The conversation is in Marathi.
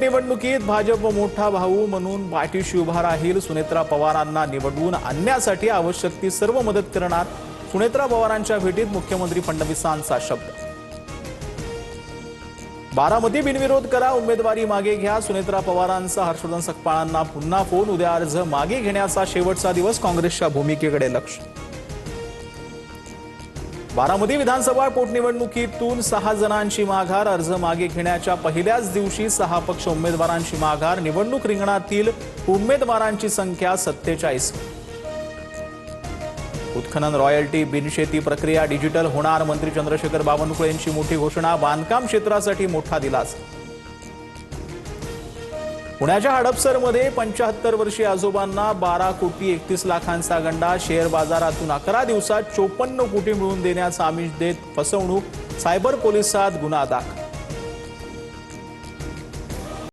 पोटनिवडणुकीत भाजप मोठा भाऊ म्हणून पाठीशी उभा राहील। सुनेत्रा पवारांना निवडून आणण्यासाठी आवश्यक ती सर्व मदत करणार। सुनेत्रा पवारांच्या भेटीत मुख्यमंत्री फडणवीसांचा शब्द। बारामती बिनविरोध करा, उमेदवारी मागे घ्या। सुनेत्रा पवारांचा हर्षवर्धन सकपाळांना पुन्हा फोन। उद्या अर्ज मागे घेण्याचा शेवटचा दिवस, काँग्रेसच्या भूमिकेकडे लक्ष। बारामती विधानसभा पोटनिवडणुकीतून 6 जणांची माघार। अर्ज मागे घेण्याच्या पहिल्याच दिवशी 6 पक्ष उमेदवारांची माघार। निवडणूक रिंगणातील उमेदवारांची संख्या 47। उत्खनन रॉयल्टी बिनशेती प्रक्रिया डिजिटल होणार। मंत्री चंद्रशेखर बावनकुळे यांची मोठी घोषणा। बांधकाम क्षेत्रासाठी मोठा दिलासा। पुण्याच्या हडपसरमध्ये 75 वर्षीय आजोबांना 12 कोटी 31 लाखांचा गंडा। शेअर बाजारातून 11 दिवसात 54 कोटी मिळवून देण्याचा आमिष देत फसवणूक। सायबर पोलिसात गुन्हा दाखल।